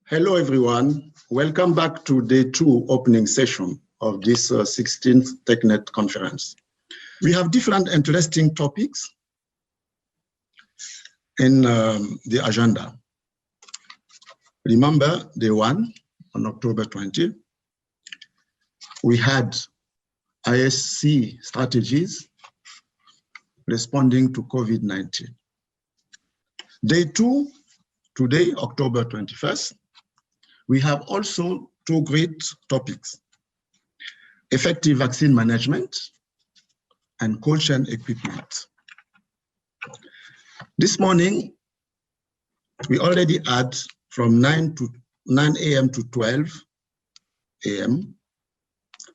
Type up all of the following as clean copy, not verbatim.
Hello, everyone. Welcome back to day 2 opening session of this 16th TechNet Conference. We have different interesting topics in the agenda. Remember, day 1 on October 20, we had ISC strategies responding to COVID-19. Day 2, today, October 21st, we have also 2 great topics: effective vaccine management and cold chain equipment. This morning, we already had from 9 a.m. to 12 a.m.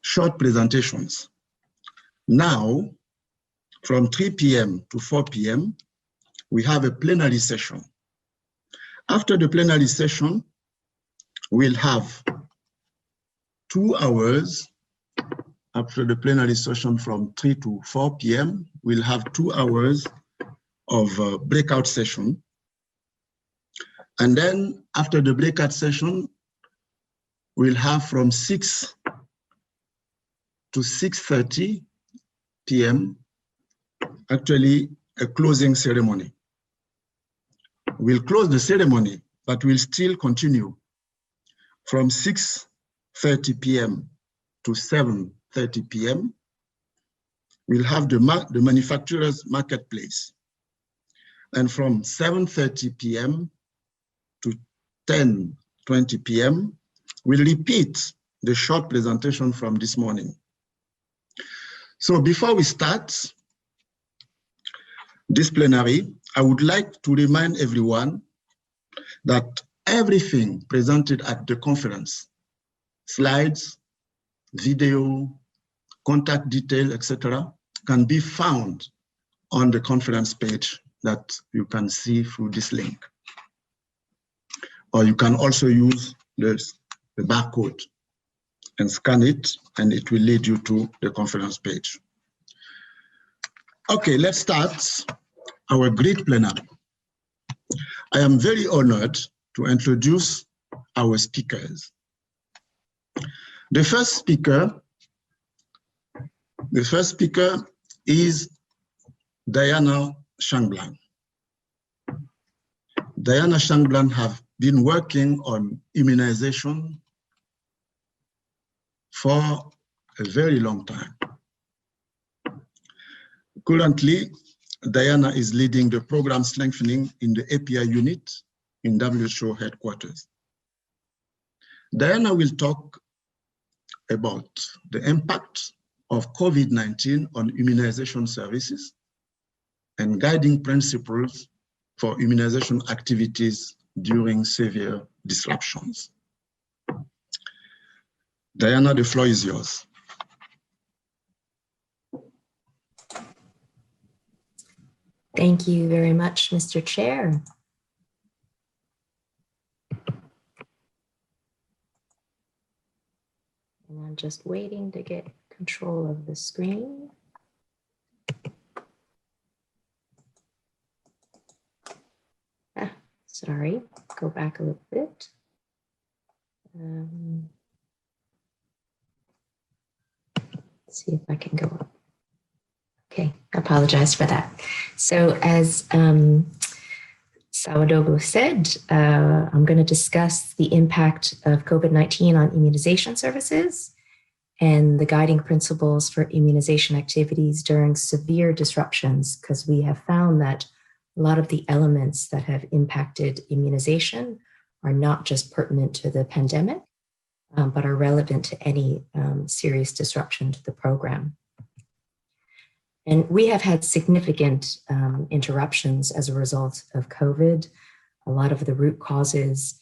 short presentations. Now, from 3 p.m. to 4 p.m., we have a plenary session. After the plenary session, we'll have 2 hours. After the plenary session from 3 to 4 p.m., we'll have 2 hours of breakout session. And then after the breakout session, we'll have from 6 to 6:30 p.m. actually a closing ceremony. We'll close the ceremony, but we'll still continue from 6:30 p.m. to 7:30 p.m. We'll have the manufacturers marketplace. And from 7:30 p.m. to 10:20 p.m., we'll repeat the short presentation from this morning. So before we start this plenary, I would like to remind everyone that everything presented at the conference, slides, video, contact detail, etc., can be found on the conference page that you can see through this link. Or you can also use the barcode and scan it, and it will lead you to the conference page. Okay, let's start our great plenary. I am very honored to introduce our speakers. The first speaker is Diana Chang-Blanc. Diana Chang-Blanc have been working on immunization for a very long time. Currently, Diana is leading the program strengthening in the API unit in WHO headquarters. Diana will talk about the impact of COVID-19 on immunization services and guiding principles for immunization activities during severe disruptions. Diana, the floor is yours. Thank you very much, Mr. Chair. And I'm just waiting to get control of the screen. Sorry, go back a little bit. Let's see if I can go up. Okay, I apologize for that. So as Sawadogo said, I'm going to discuss the impact of COVID-19 on immunization services and the guiding principles for immunization activities during severe disruptions, because we have found that a lot of the elements that have impacted immunization are not just pertinent to the pandemic, but are relevant to any serious disruption to the program. And we have had significant interruptions as a result of COVID. A lot of the root causes,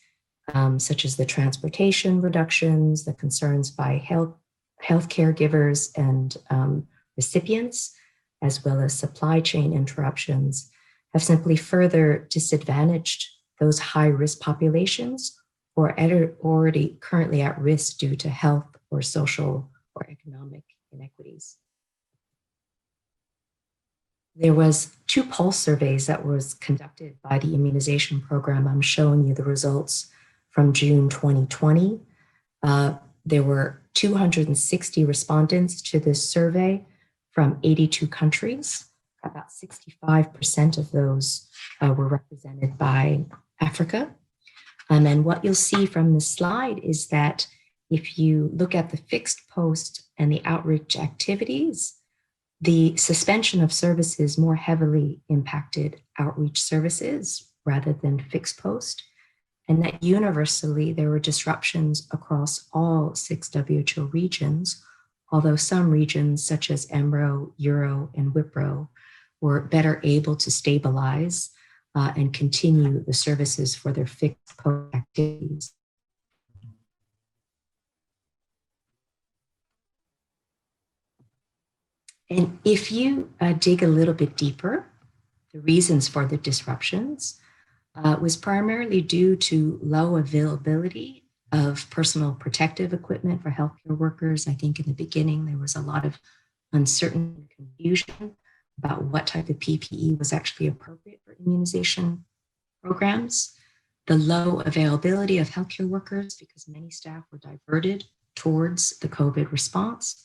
such as the transportation reductions, the concerns by health caregivers and recipients, as well as supply chain interruptions, have simply further disadvantaged those high-risk populations or already currently at risk due to health or social or economic inequities. There was 2 pulse surveys that was conducted by the immunization program. I'm showing you the results from June 2020. There were 260 respondents to this survey from 82 countries. About 65% of those were represented by Africa. And what you'll see from this slide is that if you look at the fixed post and the outreach activities, the suspension of services more heavily impacted outreach services rather than fixed post, and that universally there were disruptions across all 6 WHO regions, although some regions such as EMRO, Euro, and WIPRO were better able to stabilize and continue the services for their fixed post activities. And if you dig a little bit deeper, the reasons for the disruptions was primarily due to low availability of personal protective equipment for healthcare workers. I think in the beginning, there was a lot of uncertainty and confusion about what type of PPE was actually appropriate for immunization programs. The low availability of healthcare workers because many staff were diverted towards the COVID response,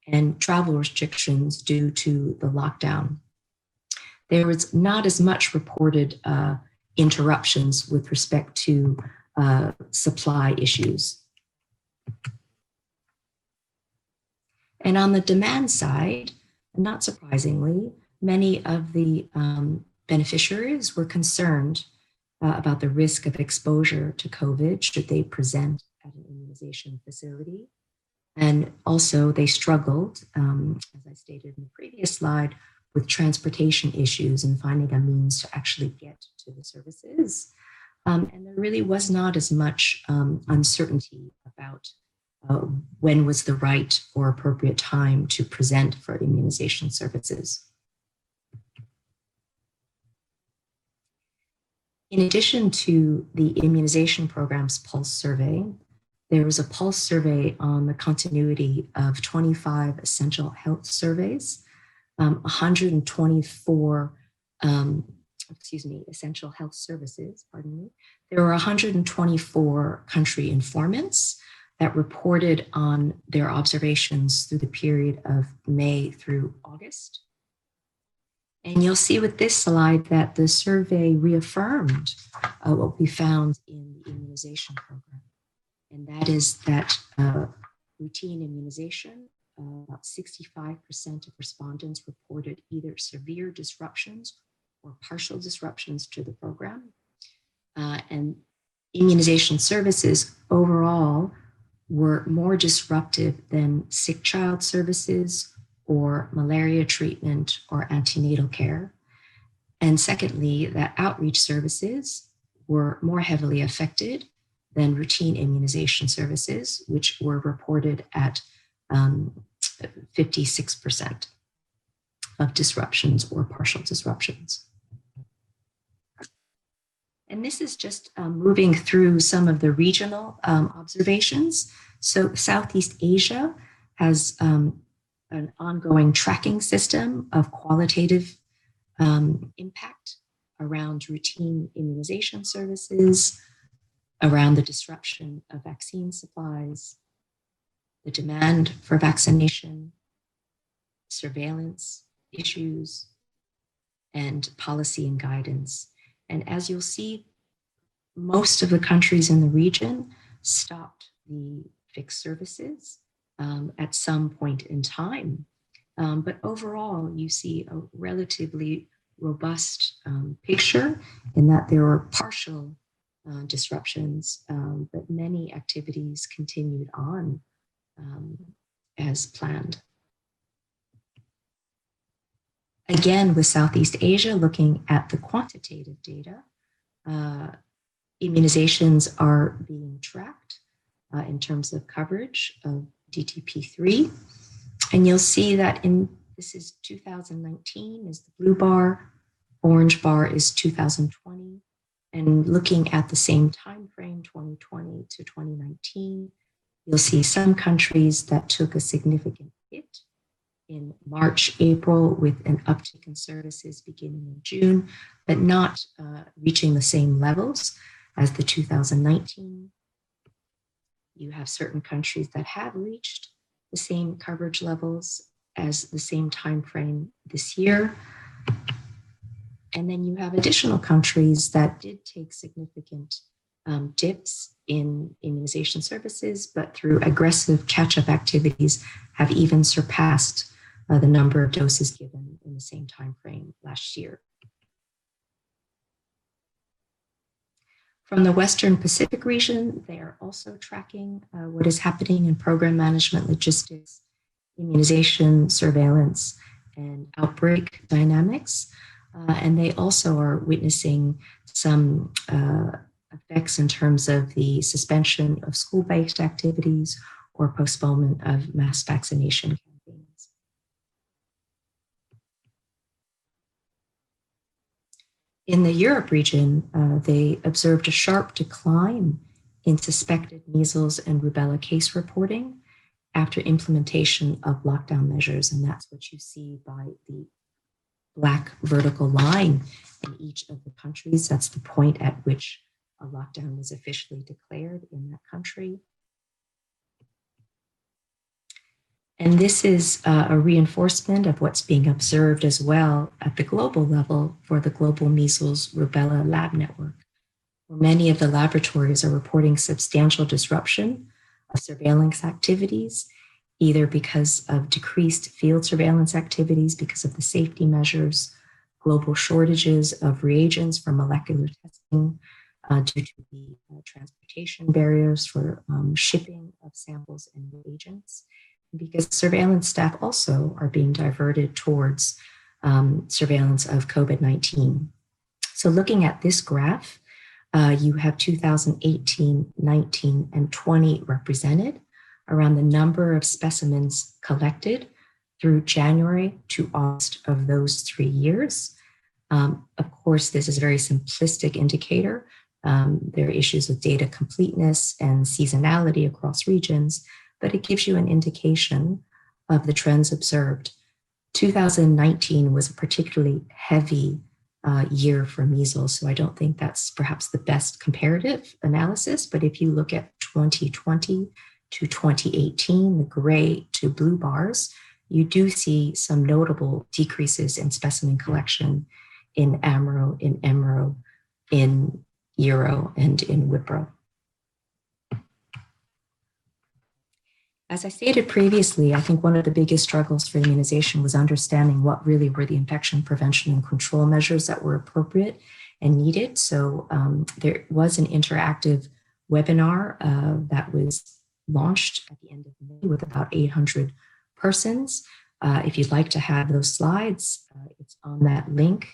and travel restrictions due to the lockdown. There was not as much reported interruptions with respect to supply issues. And on the demand side, not surprisingly, many of the beneficiaries were concerned about the risk of exposure to COVID should they present at an immunization facility. And also they struggled, as I stated in the previous slide, with transportation issues and finding a means to actually get to the services. And there really was not as much uncertainty about when was the right or appropriate time to present for immunization services. In addition to the immunization program's pulse survey, there was a pulse survey on the continuity of 25 essential health surveys, 124, essential health services, pardon me. There were 124 country informants that reported on their observations through the period of May through August. And you'll see with this slide that the survey reaffirmed what we found in the immunization program. And that is that routine immunization, about 65% of respondents reported either severe disruptions or partial disruptions to the program. And immunization services overall were more disruptive than sick child services or malaria treatment or antenatal care. And secondly, that outreach services were more heavily affected than routine immunization services, which were reported at 56% of disruptions or partial disruptions. And this is just moving through some of the regional observations. So Southeast Asia has an ongoing tracking system of qualitative impact around routine immunization services, around the disruption of vaccine supplies, the demand for vaccination, surveillance issues, and policy and guidance. And as you'll see, most of the countries in the region stopped the fixed services at some point in time. But overall, you see a relatively robust picture in that there were partial disruptions, but many activities continued on as planned. Again, with Southeast Asia, looking at the quantitative data, immunizations are being tracked in terms of coverage of DTP3. And you'll see that this is 2019 is the blue bar, orange bar is 2020. And looking at the same time frame, 2020 to 2019, you'll see some countries that took a significant hit in March, April, with an uptick in services beginning in June, but not reaching the same levels. as the 2019. You have certain countries that have reached the same coverage levels as the same time frame this year. And then you have additional countries that did take significant dips in immunization services, but through aggressive catch-up activities have even surpassed the number of doses given in the same time frame last year. From the Western Pacific region, they are also tracking what is happening in program management, logistics, immunization, surveillance, and outbreak dynamics. And they also are witnessing some effects in terms of the suspension of school-based activities or postponement of mass vaccination campaigns. In the Europe region, they observed a sharp decline in suspected measles and rubella case reporting after implementation of lockdown measures. And that's what you see by the black vertical line in each of the countries. That's the point at which a lockdown was officially declared in that country. And this is a reinforcement of what's being observed as well at the global level for the global measles rubella lab network, where many of the laboratories are reporting substantial disruption of surveillance activities, either because of decreased field surveillance activities because of the safety measures, global shortages of reagents for molecular testing due to the transportation barriers for shipping of samples and reagents, because surveillance staff also are being diverted towards surveillance of COVID-19. So looking at this graph, you have 2018, 19, and 20 represented around the number of specimens collected through January to August of those 3 years. Of course, this is a very simplistic indicator. There are issues with data completeness and seasonality across regions, but it gives you an indication of the trends observed. 2019 was a particularly heavy year for measles, so I don't think that's perhaps the best comparative analysis, but if you look at 2020 to 2018, the gray to blue bars, you do see some notable decreases in specimen collection in AMRO, in EMRO, in Euro, and in WIPRO. As I stated previously, I think one of the biggest struggles for immunization was understanding what really were the infection prevention and control measures that were appropriate and needed. So there was an interactive webinar that was launched at the end of May with about 800 persons. If you'd like to have those slides, it's on that link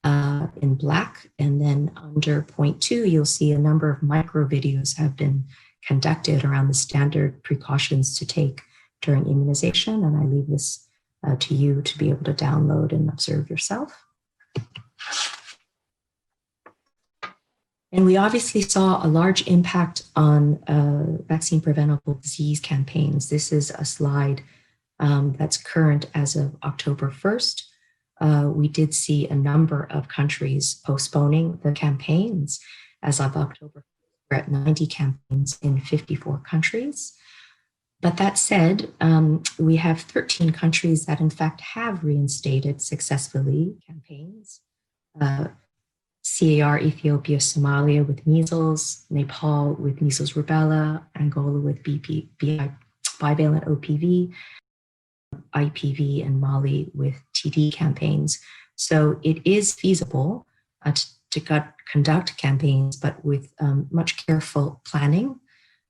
in black. And then under point 2, you'll see a number of micro videos have been conducted around the standard precautions to take during immunization. And I leave this to you to be able to download and observe yourself. And we obviously saw a large impact on vaccine preventable disease campaigns. This is a slide that's current as of October 1st. We did see a number of countries postponing the campaigns. As of October, we're at 90 campaigns in 54 countries. But that said, we have 13 countries that in fact have reinstated successfully campaigns. CAR, Ethiopia, Somalia with measles, Nepal with measles rubella, Angola with bivalent OPV, IPV, and Mali with TD campaigns. So it is feasible to conduct campaigns, but with much careful planning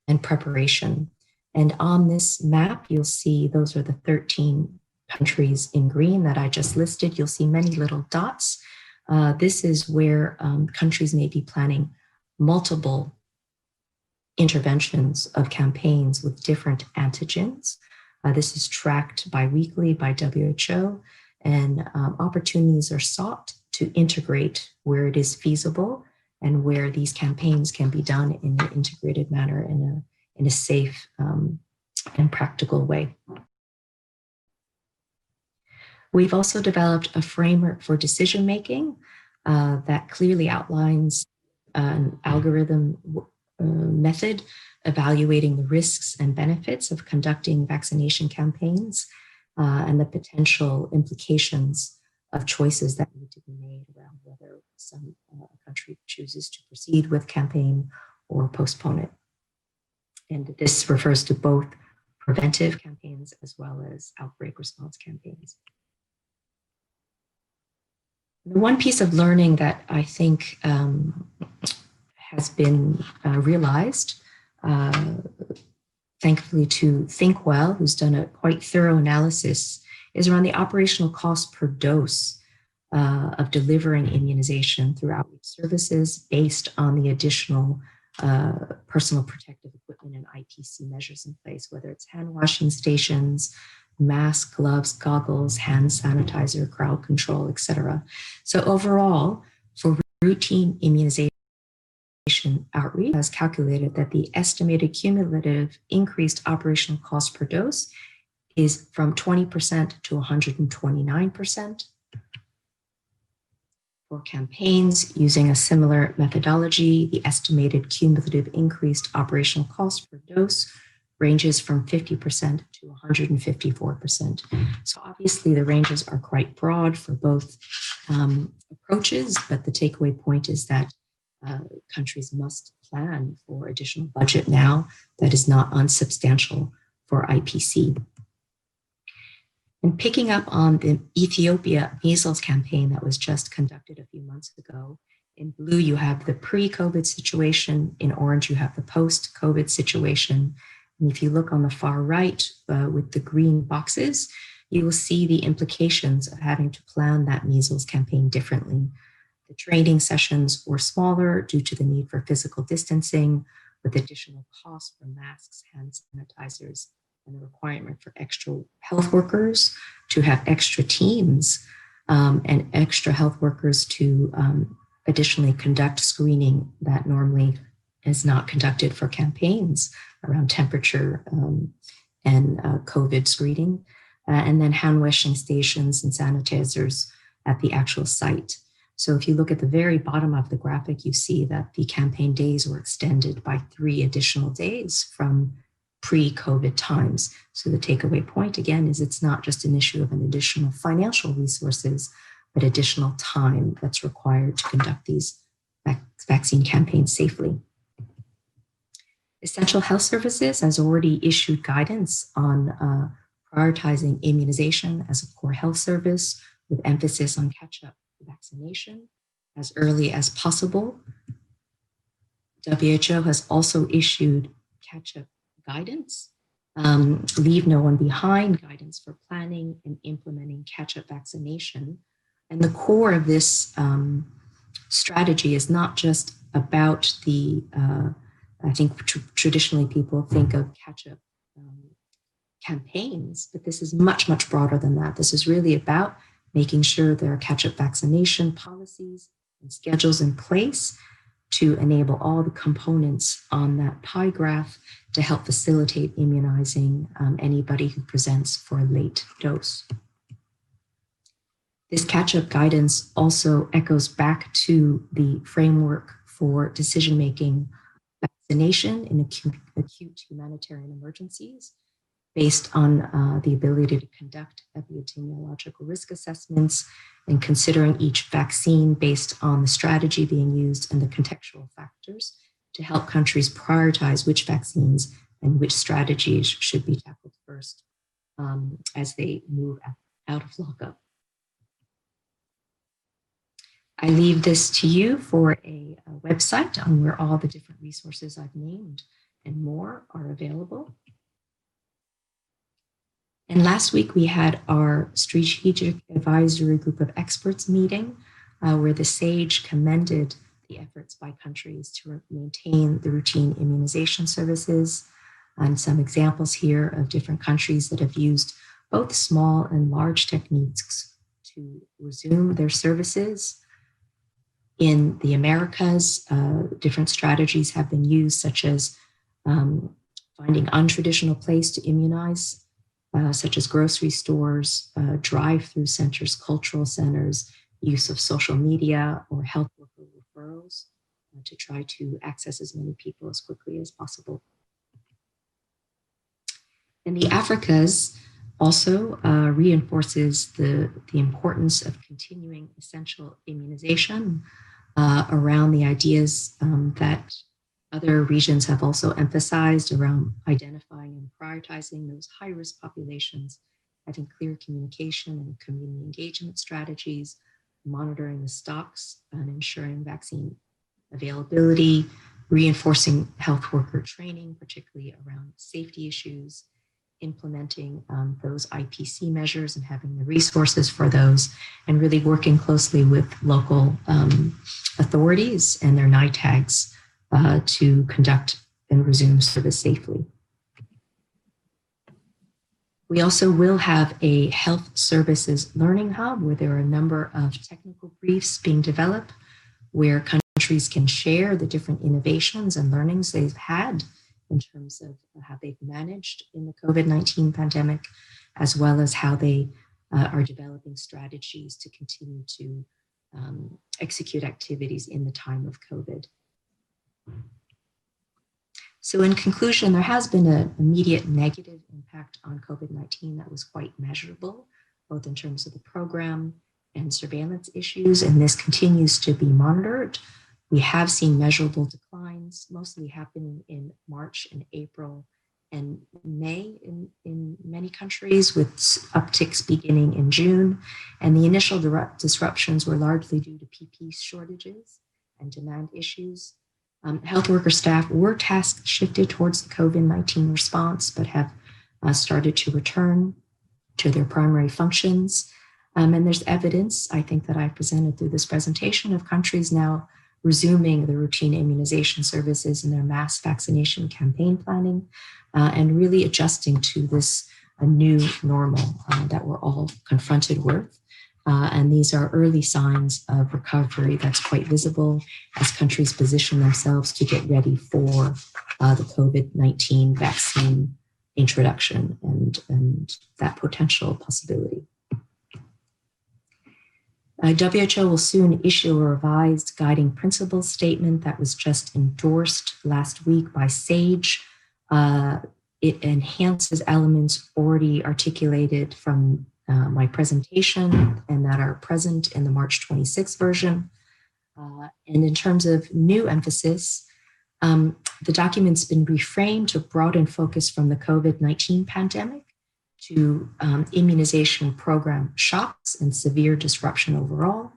and preparation. And on this map, you'll see those are the 13 countries in green that I just listed. You'll see many little dots. This is where countries may be planning multiple interventions of campaigns with different antigens. This is tracked biweekly by WHO, and opportunities are sought to integrate where it is feasible and where these campaigns can be done in an integrated manner in a safe and practical way. We've also developed a framework for decision-making that clearly outlines an algorithm method evaluating the risks and benefits of conducting vaccination campaigns and the potential implications of choices that need to be made around whether some country chooses to proceed with campaign or postpone it. And this refers to both preventive campaigns as well as outbreak response campaigns. The one piece of learning that I think has been realized, thankfully to ThinkWell, who's done a quite thorough analysis, is around the operational cost per dose of delivering immunization through outreach services based on the additional personal protective equipment and IPC measures in place, whether it's hand washing stations, masks, gloves, goggles, hand sanitizer, crowd control, etc. So overall, for routine immunization outreach has calculated that the estimated cumulative increased operational cost per dose is from 20% to 129%. For campaigns using a similar methodology, the estimated cumulative increased operational cost per dose ranges from 50% to 154%. So obviously the ranges are quite broad for both approaches, but the takeaway point is that countries must plan for additional budget now that is not unsubstantial for IPC. And picking up on the Ethiopia measles campaign that was just conducted a few months ago, in blue you have the pre-COVID situation, in orange you have the post-COVID situation. And if you look on the far right with the green boxes, you will see the implications of having to plan that measles campaign differently. The training sessions were smaller due to the need for physical distancing, with additional costs for masks, hand sanitizers, and the requirement for extra health workers to have extra teams and extra health workers to additionally conduct screening that normally is not conducted for campaigns around temperature and COVID screening, and then hand washing stations and sanitizers at the actual site. So if you look at the very bottom of the graphic, you see that the campaign days were extended by 3 additional days from pre-COVID times. So the takeaway point again is it's not just an issue of an additional financial resources, but additional time that's required to conduct these vaccine campaigns safely. Essential Health Services has already issued guidance on prioritizing immunization as a core health service with emphasis on catch-up vaccination as early as possible. WHO has also issued catch-up guidance, leave no one behind guidance for planning and implementing catch-up vaccination. And the core of this strategy is not just about the, I think traditionally people think of catch-up campaigns, but this is much, much broader than that. This is really about making sure there are catch-up vaccination policies and schedules in place to enable all the components on that pie graph to help facilitate immunizing anybody who presents for a late dose. This catch-up guidance also echoes back to the framework for decision-making vaccination in acute humanitarian emergencies, based on the ability to conduct epidemiological risk assessments and considering each vaccine based on the strategy being used and the contextual factors to help countries prioritize which vaccines and which strategies should be tackled first as they move out of lockup. I leave this to you for a website on where all the different resources I've named and more are available. And last week we had our strategic advisory group of experts meeting where the SAGE commended the efforts by countries to maintain the routine immunization services, and some examples here of different countries that have used both small and large techniques to resume their services. In the Americas, different strategies have been used, such as finding untraditional place to immunize, such as grocery stores, drive-through centers, cultural centers, use of social media or health worker referrals to try to access as many people as quickly as possible. And the Africas also reinforces the importance of continuing essential immunization around the ideas that other regions have also emphasized around identifying and prioritizing those high-risk populations, having clear communication and community engagement strategies, monitoring the stocks and ensuring vaccine availability, reinforcing health worker training, particularly around safety issues, implementing those IPC measures and having the resources for those, and really working closely with local authorities and their NITAGs to conduct and resume service safely. We also will have a health services learning hub where there are a number of technical briefs being developed where countries can share the different innovations and learnings they've had in terms of how they've managed in the COVID-19 pandemic, as well as how they are developing strategies to continue to execute activities in the time of COVID. So in conclusion, there has been an immediate negative impact on COVID-19 that was quite measurable, both in terms of the program and surveillance issues, and this continues to be monitored. We have seen measurable declines, mostly happening in March and April and May in many countries, with upticks beginning in June. And the initial disruptions were largely due to PPE shortages and demand issues. Health worker staff were task shifted towards the COVID-19 response, but have started to return to their primary functions. And there's evidence, I think, that I presented through this presentation of countries now resuming the routine immunization services in their mass vaccination campaign planning and really adjusting to this new normal that we're all confronted with. And these are early signs of recovery that's quite visible as countries position themselves to get ready for the COVID-19 vaccine introduction and that potential possibility. WHO will soon issue a revised guiding principles statement that was just endorsed last week by SAGE. It enhances elements already articulated from my presentation and that are present in the March 26 version. And in terms of new emphasis, the document's been reframed to broaden focus from the COVID-19 pandemic to immunization program shocks and severe disruption overall.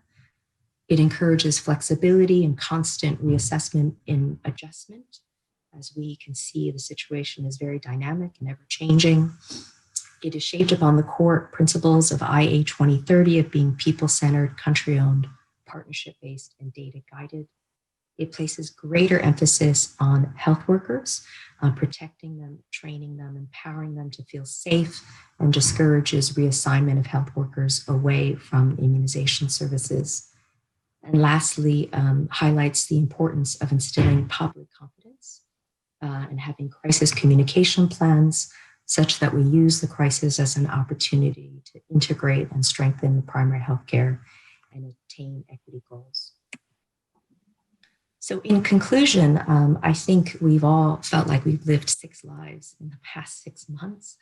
It encourages flexibility and constant reassessment and adjustment. As we can see, the situation is very dynamic and ever-changing. It is shaped upon the core principles of IA 2030 of being people-centered, country-owned, partnership-based, and data-guided. It places greater emphasis on health workers, on protecting them, training them, empowering them to feel safe, and discourages reassignment of health workers away from immunization services. And lastly, highlights the importance of instilling public confidence and having crisis communication plans such that we use the crisis as an opportunity to integrate and strengthen primary healthcare and attain equity goals. So in conclusion, I think we've all felt like we've lived 6 lives in the past 6 months.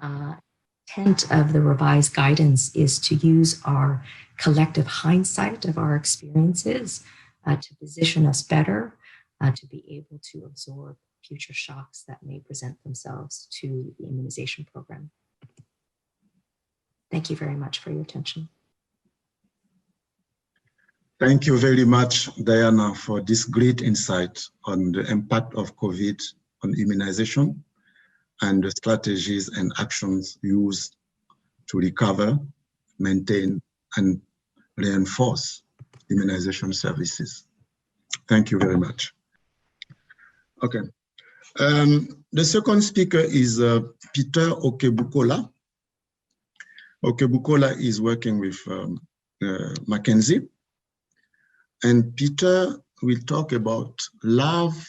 Intent of the revised guidance is to use our collective hindsight of our experiences to position us better, to be able to absorb future shocks that may present themselves to the immunization program. Thank you very much for your attention. Thank you very much, Diana, for this great insight on the impact of COVID on immunization and the strategies and actions used to recover, maintain, and reinforce immunization services. Thank you very much. Okay. The second speaker is Peter Okebukola. Okebukola is working with McKinsey. And Peter will talk about love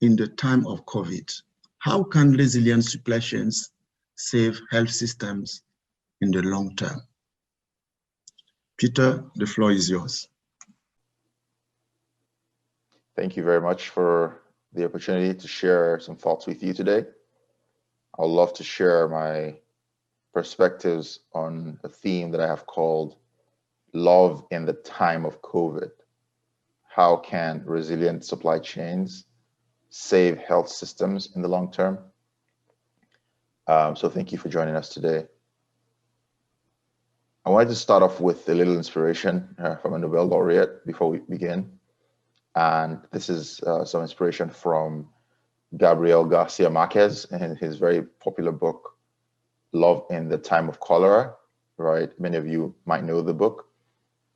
in the time of COVID. How can resilient supply chains save health systems in the long term? Peter, the floor is yours. Thank you very much for the opportunity to share some thoughts with you today. I'd love to share my perspectives on a theme that I have called Love in the Time of COVID. How can resilient supply chains save health systems in the long term? So thank you for joining us today. I wanted to start off with a little inspiration from a Nobel laureate before we begin. And this is some inspiration from Gabriel Garcia Marquez in his very popular book, Love in the Time of Cholera, right? Many of you might know the book,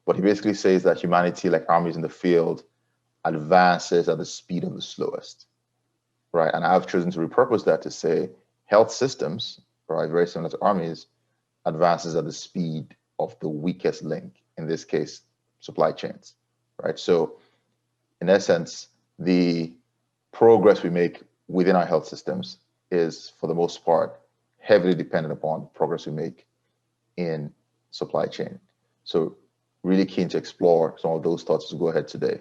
but he basically says that humanity, like armies in the field, advances at the speed of the slowest, right? And I've chosen to repurpose that to say health systems, right, very similar to armies, advances at the speed of the weakest link, in this case, supply chains, right? So in essence, the progress we make within our health systems is, for the most part, heavily dependent upon progress we make in supply chain. So really keen to explore some of those thoughts as we go ahead today.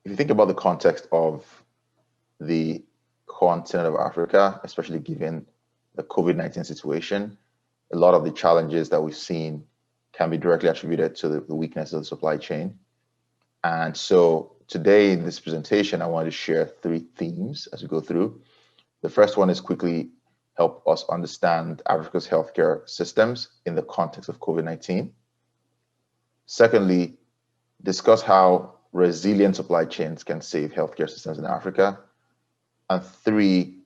If you think about the context of the continent of Africa, especially given the COVID-19 situation, a lot of the challenges that we've seen can be directly attributed to the weakness of the supply chain. And so today in this presentation, I want to share 3 themes as we go through. The first one is quickly help us understand Africa's healthcare systems in the context of COVID-19. Secondly, discuss how resilient supply chains can save healthcare systems in Africa. And 3,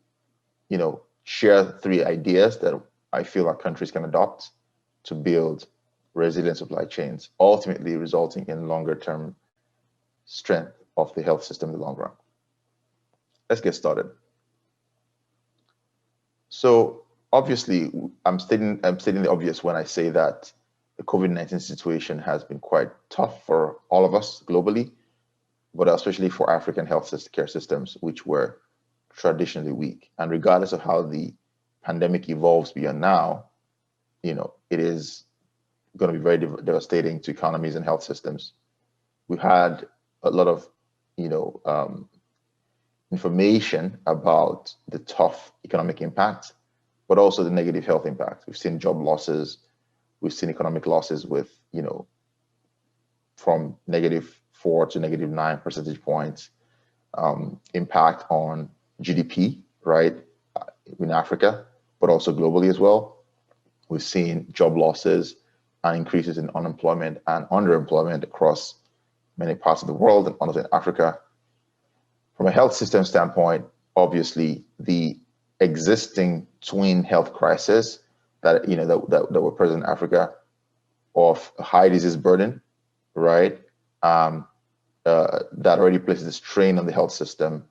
share 3 ideas that I feel our countries can adopt to build resilient supply chains, ultimately resulting in longer term strength of the health system in the long run. Let's get started. So obviously, I'm stating the obvious when I say that the COVID-19 situation has been quite tough for all of us globally, but especially for African healthcare systems, which were traditionally weak. And regardless of how the pandemic evolves beyond now, it is going to be very devastating to economies and health systems. We've had a lot of, information about the tough economic impact, but also the negative health impact. We've seen job losses, we've seen economic losses with, from -4 to -9 percentage points impact on GDP, right, in Africa, but also globally as well. We've seen job losses and increases in unemployment and underemployment across many parts of the world and also in Africa. From a health system standpoint, obviously the existing twin health crisis that that were present in Africa of a high disease burden, right? That already places a strain on the health system,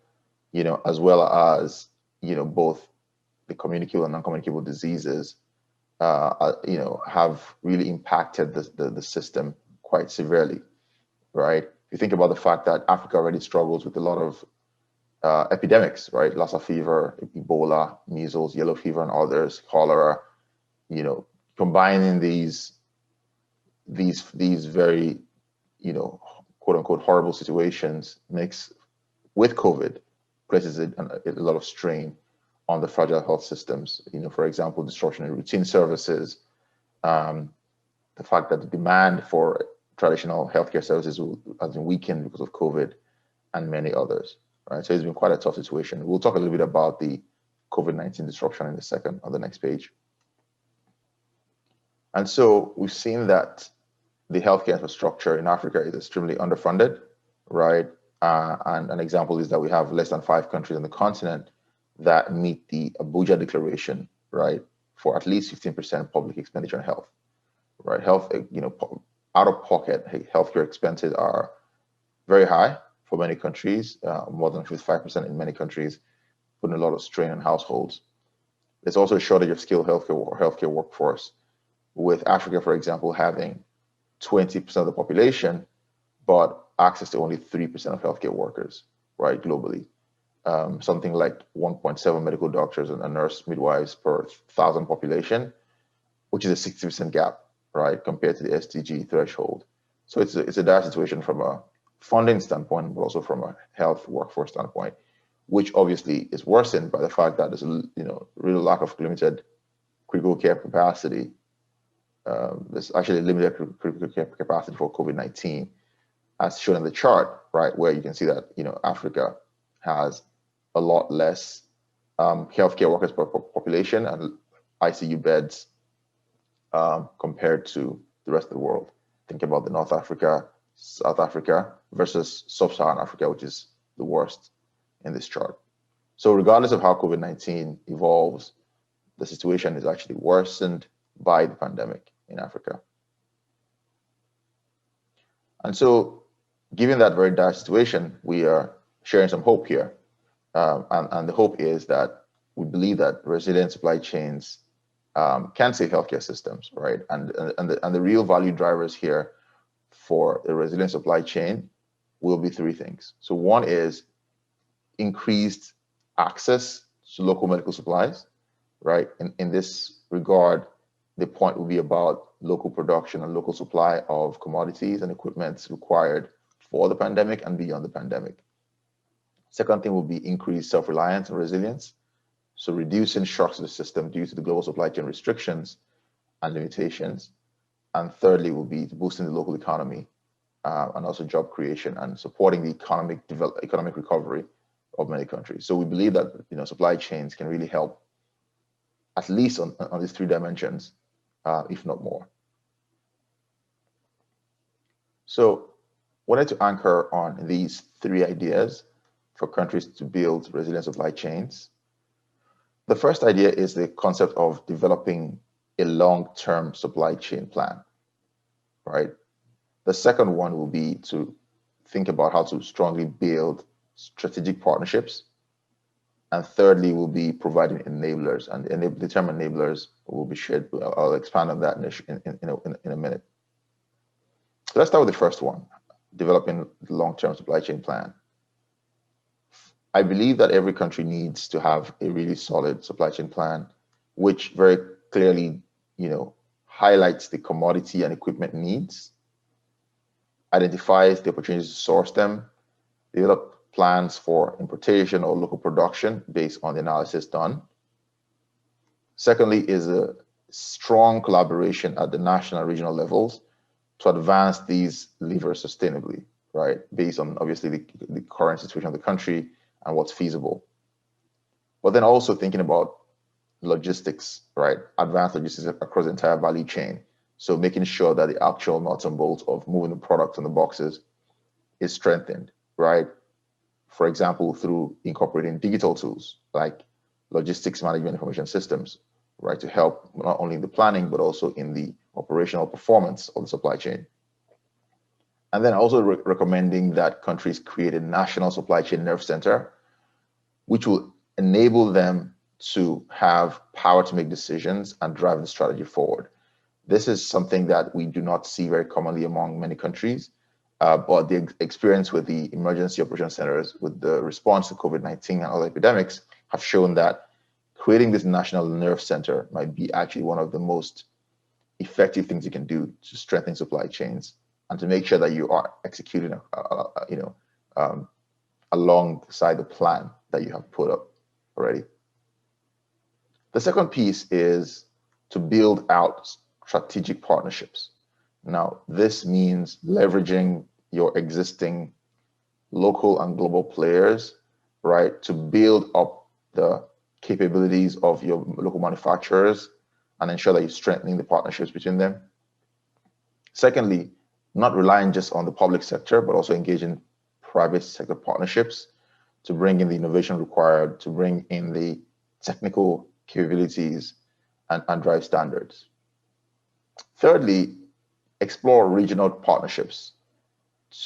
as well as both the communicable and non-communicable diseases, have really impacted the system quite severely, right? If you think about the fact that Africa already struggles with a lot of epidemics, right? Lassa fever, Ebola, measles, yellow fever, and others, cholera. Combining these very, quote unquote horrible situations makes, with COVID, places a lot of strain on the fragile health systems. For example, disruption in routine services, the fact that the demand for traditional healthcare services has been weakened because of COVID, and many others. Right, so it's been quite a tough situation. We'll talk a little bit about the COVID-19 disruption in a second on the next page. And so we've seen that the healthcare infrastructure in Africa is extremely underfunded, right? And an example is that we have less than 5 countries on the continent that meet the Abuja Declaration, right, for at least 15% public expenditure on health, right? Health, out-of-pocket healthcare expenses are very high for many countries, more than 55% in many countries, putting a lot of strain on households. There's also a shortage of skilled healthcare workforce, with Africa, for example, having 20% of the population, but access to only 3% of healthcare workers, right, globally. Something like 1.7 medical doctors and nurse midwives per 1,000 population, which is a 60% gap, right, compared to the SDG threshold. So it's a dire situation from a funding standpoint, but also from a health workforce standpoint, which obviously is worsened by the fact that there's a real lack of limited critical care capacity. There's actually limited critical care capacity for COVID-19, as shown in the chart, right, where you can see that Africa has a lot less healthcare workers per population and ICU beds compared to the rest of the world. Think about the North Africa, South Africa versus Sub-Saharan Africa, which is the worst in this chart. So regardless of how COVID-19 evolves, the situation is actually worsened by the pandemic in Africa. And so given that very dire situation, we are sharing some hope here. And the hope is that we believe that resilient supply chains can save healthcare systems, right? And the real value drivers here for the resilient supply chain will be three things. So one is increased access to local medical supplies, right? In this regard, the point will be about local production and local supply of commodities and equipment required for the pandemic and beyond the pandemic. Second thing will be increased self-reliance and resilience. So reducing shocks to the system due to the global supply chain restrictions and limitations. And thirdly will be boosting the local economy and also job creation and supporting the economic recovery of many countries. So we believe that supply chains can really help at least on these three dimensions, if not more. So wanted to anchor on these three ideas for countries to build resilient supply chains. The first idea is the concept of developing a long-term supply chain plan, right? The second one will be to think about how to strongly build strategic partnerships. And thirdly will be providing enablers, and the term enablers will be shared. I'll expand on that in a minute. So let's start with the first one, developing the long-term supply chain plan. I believe that every country needs to have a really solid supply chain plan, which very clearly, highlights the commodity and equipment needs, identifies the opportunities to source them, develop plans for importation or local production based on the analysis done. Secondly is a strong collaboration at the national and regional levels to advance these levers sustainably, right? Based on obviously the current situation of the country and what's feasible. But then also thinking about logistics, right? Advanced logistics across the entire value chain. So making sure that the actual nuts and bolts of moving the products in the boxes is strengthened, right? For example, through incorporating digital tools like logistics management information systems, right? To help not only in the planning, but also in the operational performance of the supply chain. And then also recommending that countries create a national supply chain nerve center, which will enable them to have power to make decisions and drive the strategy forward. This is something that we do not see very commonly among many countries, but the experience with the emergency operation centers, with the response to COVID-19 and other epidemics, have shown that creating this national nerve center might be actually one of the most effective things you can do to strengthen supply chains and to make sure that you are executing, alongside the plan that you have put up already. The second piece is to build out strategic partnerships. Now, this means leveraging your existing local and global players, right, to build up the capabilities of your local manufacturers and ensure that you're strengthening the partnerships between them. Secondly, not relying just on the public sector, but also engaging private sector partnerships to bring in the innovation required, to bring in the technical capabilities and drive standards. Thirdly, explore regional partnerships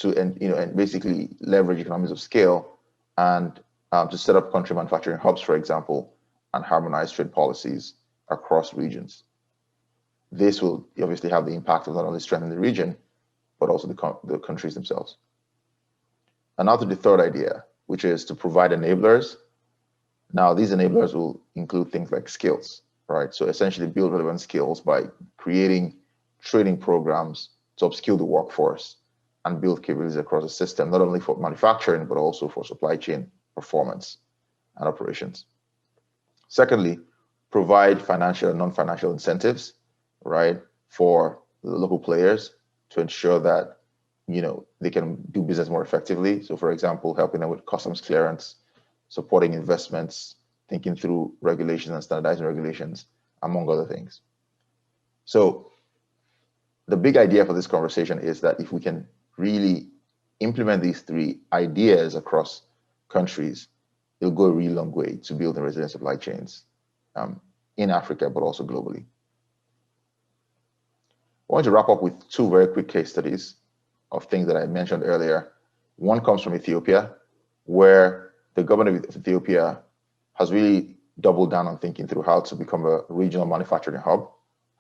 and basically leverage economies of scale and to set up country manufacturing hubs, for example, and harmonize trade policies across regions. This will obviously have the impact of not only strengthening the region, but also the countries themselves. And now to the third idea, which is to provide enablers. Now, these enablers will include things like skills, right? So essentially build relevant skills by creating training programs to upskill the workforce and build capabilities across the system, not only for manufacturing, but also for supply chain performance and operations. Secondly, provide financial and non-financial incentives, right, for the local players to ensure that, they can do business more effectively. So, for example, helping them with customs clearance, supporting investments, thinking through regulations and standardizing regulations, among other things. So the big idea for this conversation is that if we can really implement these three ideas across countries, it'll go a really long way to building resilient supply chains in Africa, but also globally. I want to wrap up with two very quick case studies of things that I mentioned earlier. One comes from Ethiopia, where the government of Ethiopia has really doubled down on thinking through how to become a regional manufacturing hub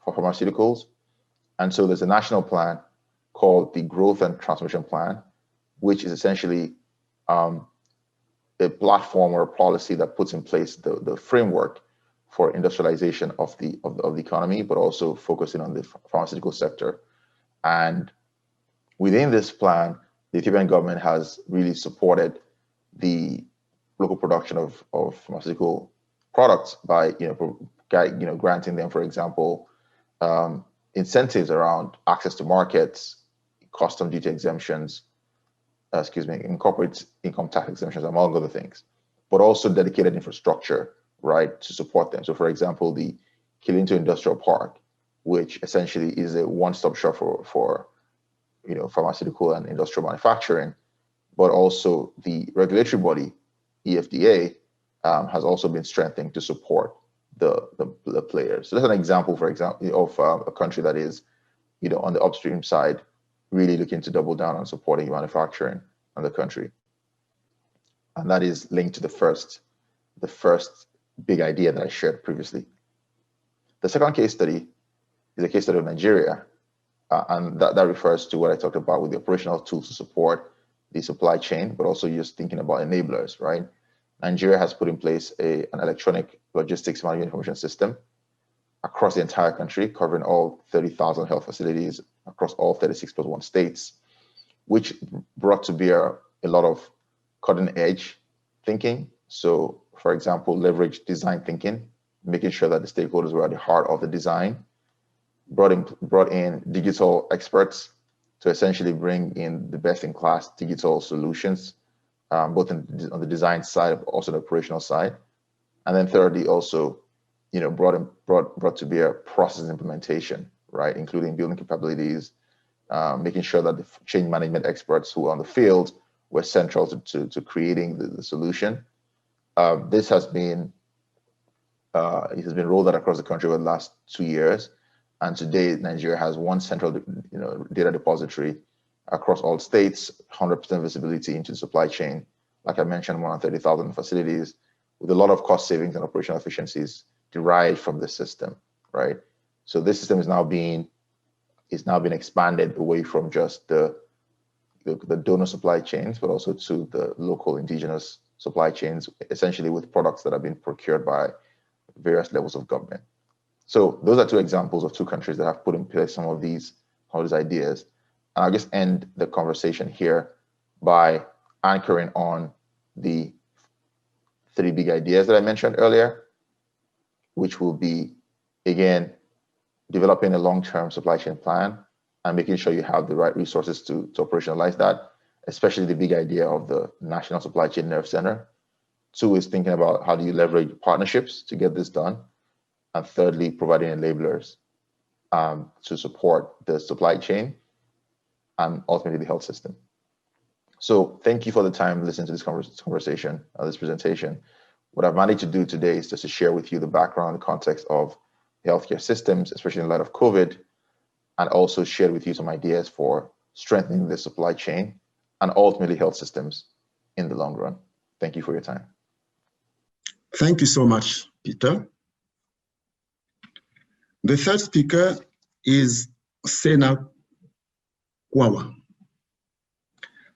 for pharmaceuticals. And so there's a national plan called the Growth and Transformation Plan, which is essentially a platform or a policy that puts in place the framework for industrialization of the economy, but also focusing on the pharmaceutical sector. And within this plan, the Ethiopian government has really supported the local production of pharmaceutical products by granting them, for example, incentives around access to markets, custom duty exemptions, incorporate income tax exemptions, among other things, but also dedicated infrastructure, right, to support them. So, for example, the Kilinto Industrial Park, which essentially is a one-stop shop for pharmaceutical and industrial manufacturing, but also the regulatory body, EFDA, has also been strengthened to support the players. So that's an example, for example, of a country that is, on the upstream side, really looking to double down on supporting manufacturing in the country. And that is linked to the first big idea that I shared previously. The second case study is a case study of Nigeria, and that refers to what I talked about with the operational tools to support the supply chain, but also just thinking about enablers, right? Nigeria has put in place an electronic logistics management information system across the entire country, covering all 30,000 health facilities across all 36 plus 1 states, which brought to bear a lot of cutting edge thinking. So, for example, leverage design thinking, making sure that the stakeholders were at the heart of the design, brought in digital experts to essentially bring in the best-in-class digital solutions, both on the design side, but also the operational side. And then thirdly, also, brought to bear process implementation, right, including building capabilities, making sure that the change management experts who are on the field were central to creating the solution. This has been rolled out across the country over the last 2 years, and today Nigeria has one central data depository across all states, 100% visibility into the supply chain. Like I mentioned, more than 30,000 facilities with a lot of cost savings and operational efficiencies derived from this system, right? So this system is now being expanded away from just the donor supply chains, but also to the local indigenous supply chains, essentially with products that have been procured by various levels of government. So those are two examples of two countries that have put in place some of these ideas. And I'll just end the conversation here by anchoring on the three big ideas that I mentioned earlier, which will be, again, developing a long-term supply chain plan and making sure you have the right resources to operationalize that, especially the big idea of the National Supply Chain Nerve Center. 2 is thinking about how do you leverage partnerships to get this done. And thirdly, providing enablers to support the supply chain and ultimately the health system. So thank you for the time listening to this conversation, this presentation. What I've managed to do today is just to share with you the background and context of healthcare systems, especially in light of COVID, and also share with you some ideas for strengthening the supply chain and ultimately health systems in the long run. Thank you for your time. Thank you so much, Peter. The third speaker is Sena Kwawu.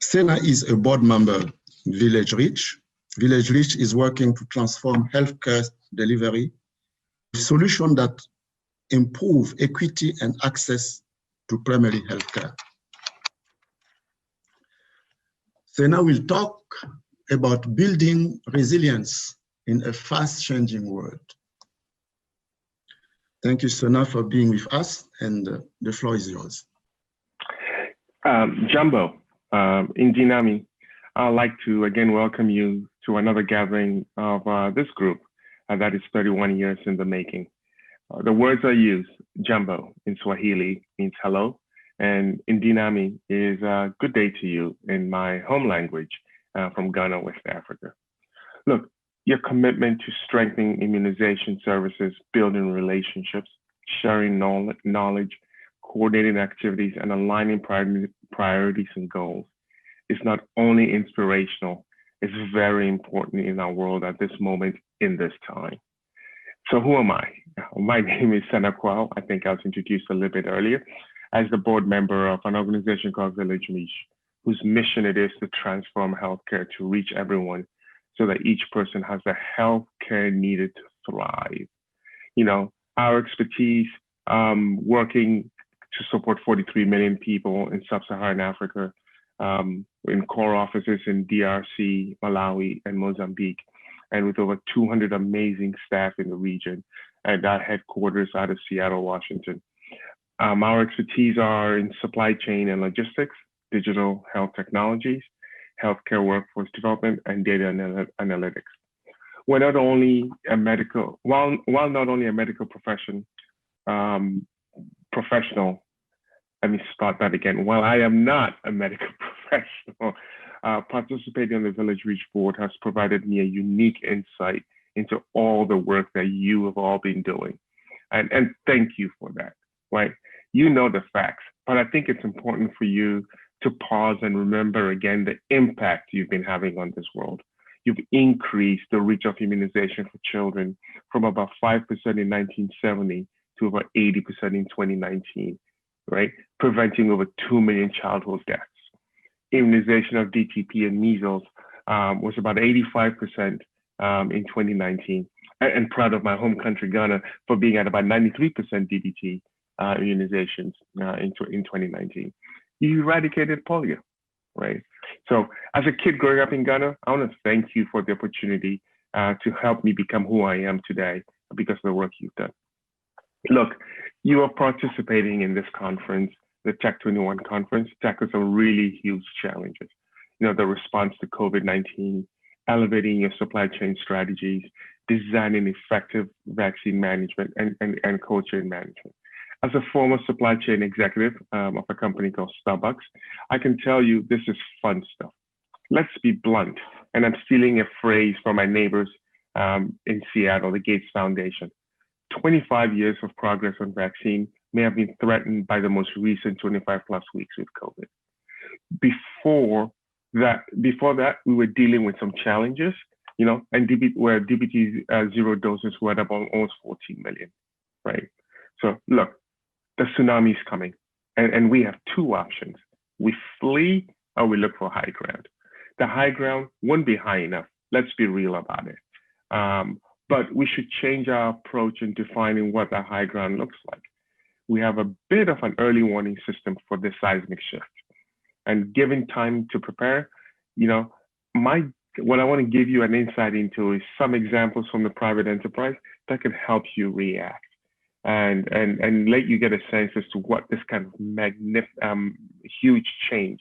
Sena is a board member in VillageReach. VillageReach is working to transform healthcare delivery, a solution that improve equity and access to primary healthcare. Sena will talk about building resilience in a fast-changing world. Thank you, Sena, for being with us, and the floor is yours. Jumbo, Indinami, I'd like to again welcome you to another gathering of this group that is 31 years in the making. The words I use, Jumbo in Swahili means hello, and Indinami is good day to you in my home language from Ghana, West Africa. Look, your commitment to strengthening immunization services, building relationships, sharing knowledge, coordinating activities, and aligning priorities and goals is not only inspirational, it's very important in our world at this moment in this time. So who am I? My name is Sena Kwawu. I think I was introduced a little bit earlier as the board member of an organization called VillageReach, whose mission it is to transform healthcare to reach everyone so that each person has the healthcare needed to thrive. You know, our expertise working to support 43 million people in sub-Saharan Africa, in core offices in DRC, Malawi, and Mozambique, and with over 200 amazing staff in the region, and our headquarters out of Seattle, Washington. Our expertise are in supply chain and logistics, digital health technologies, healthcare workforce development, and data analytics. We're not only a medical, while not only a medical professional, let me start that again. While I am not a medical professional, participating on the VillageReach board has provided me a unique insight into all the work that you have all been doing. And thank you for that, right? You know the facts, but I think it's important for you to pause and remember again the impact you've been having on this world. You've increased the reach of immunization for children from about 5% in 1970 to about 80% in 2019, right? Preventing over 2 million childhood deaths. Immunization of DTP and measles was about 85% in 2019. And proud of my home country, Ghana, for being at about 93% DBT immunizations in 2019. You eradicated polio, right? So as a kid growing up in Ghana, I want to thank you for the opportunity to help me become who I am today because of the work you've done. Look, you are participating in this conference, the Tech 21 conference, tackles some really huge challenges. You know, the response to COVID-19, elevating your supply chain strategies, designing effective vaccine management and cold chain management. As a former supply chain executive of a company called Starbucks, I can tell you this is fun stuff. Let's be blunt, and I'm stealing a phrase from my neighbors in Seattle, the Gates Foundation. 25 years of progress on vaccine may have been threatened by the most recent 25 plus weeks with COVID. Before that, we were dealing with some challenges, you know, and where DBT zero doses were at about almost 14 million, right? So look, the tsunami is coming, and we have two options. We flee or we look for high ground. The high ground won't be high enough. Let's be real about it. But we should change our approach in defining what the high ground looks like. We have a bit of an early warning system for this seismic shift. And given time to prepare, you know, what I want to give you an insight into is some examples from the private enterprise that can help you react and let you get a sense as to what this kind of huge change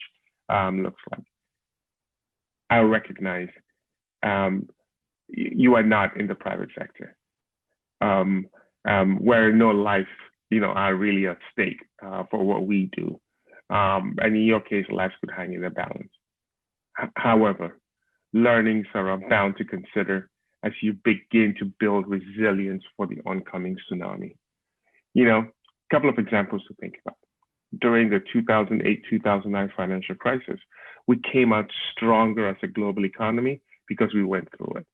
looks like. I recognize you are not in the private sector, where no lives, you know, are really at stake for what we do. And in your case, lives could hang in the balance. However, learnings are bound to consider as you begin to build resilience for the oncoming tsunami. You know, a couple of examples to think about. During the 2008-2009 financial crisis, we came out stronger as a global economy because we went through it.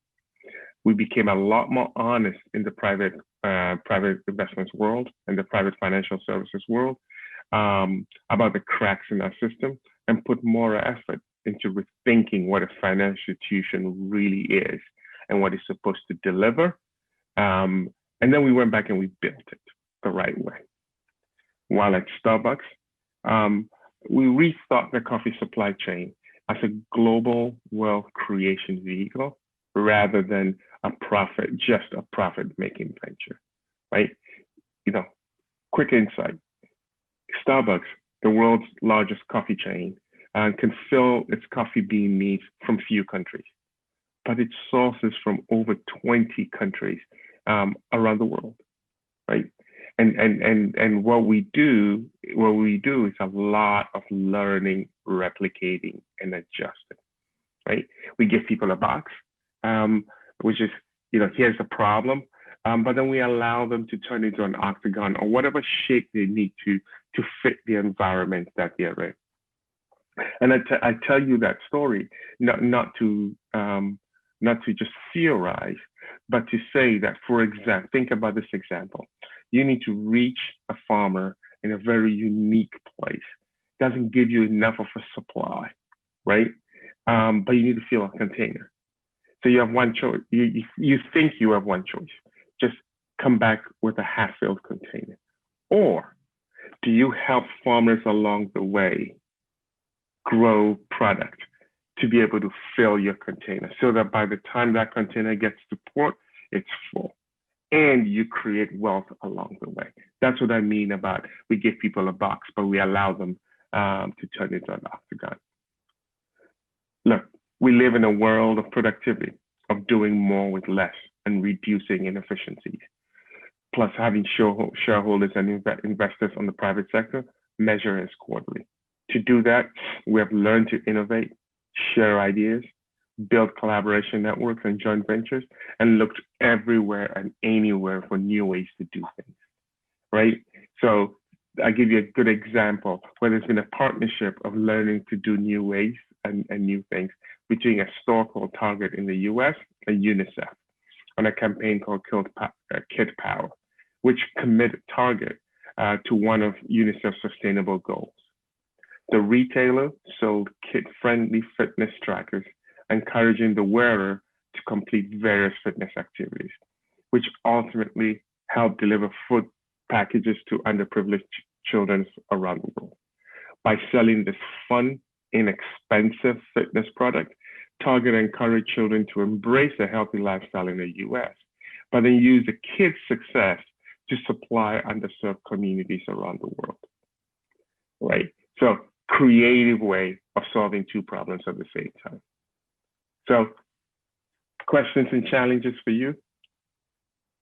We became a lot more honest in the private investments world and the private financial services world about the cracks in our system, and put more effort into rethinking what a financial institution really is and what it's supposed to deliver. And then we went back and we built it the right way. While at Starbucks, We rethought the coffee supply chain as a global wealth creation vehicle rather than just a profit-making venture, right? Quick insight. Starbucks, the world's largest coffee chain, can fill its coffee bean needs from few countries, but it sources from over 20 countries around the world, right? And what we do is a lot of learning, replicating, and adjusting, right? We give people a box, which is, here's a problem, but then we allow them to turn it into an octagon or whatever shape they need to fit the environment that they're in. And I tell you that story not to just theorize, but to say that, for example, think about this example. You need to reach a farmer in a very unique place. It doesn't give you enough of a supply, right? But you need to fill a container. So you have one choice. You think you have one choice. Just come back with a half-filled container. Or do you help farmers along the way grow product to be able to fill your container so that by the time that container gets to port, it's full and you create wealth along the way? That's what I mean about we give people a box, but we allow them to turn it into an octagon. Look, we live in a world of productivity, of doing more with less and reducing inefficiencies. Plus, having shareholders and investors on the private sector measure us quarterly. To do that, we have learned to innovate, share ideas, build collaboration networks and joint ventures, and looked everywhere and anywhere for new ways to do things, right? So I'll give you a good example where there's been a partnership of learning to do new ways and new things between a store called Target in the US and UNICEF on a campaign called Kid Power, which committed Target to one of UNICEF's sustainable goals. The retailer sold kid-friendly fitness trackers, encouraging the wearer to complete various fitness activities, which ultimately helped deliver food packages to underprivileged children around the world. By selling this fun, inexpensive fitness product, Target encouraged children to embrace a healthy lifestyle in the US, but then use the kids' success to supply underserved communities around the world, right? So creative way of solving two problems at the same time. So questions and challenges for you.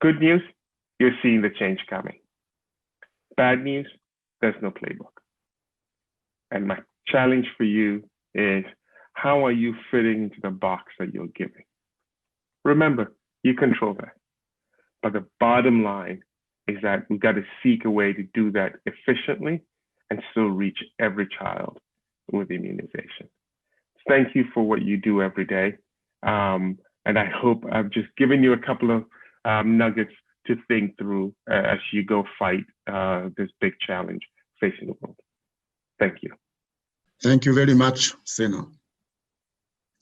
Good news, you're seeing the change coming. Bad news, there's no playbook. And my challenge for you is, how are you fitting into the box that you're giving? Remember, you control that. But the bottom line is that we've got to seek a way to do that efficiently and still reach every child with immunization. Thank you for what you do every day. And I hope I've just given you a couple of nuggets to think through as you go fight this big challenge facing the world. Thank you. Thank you very much, Sena.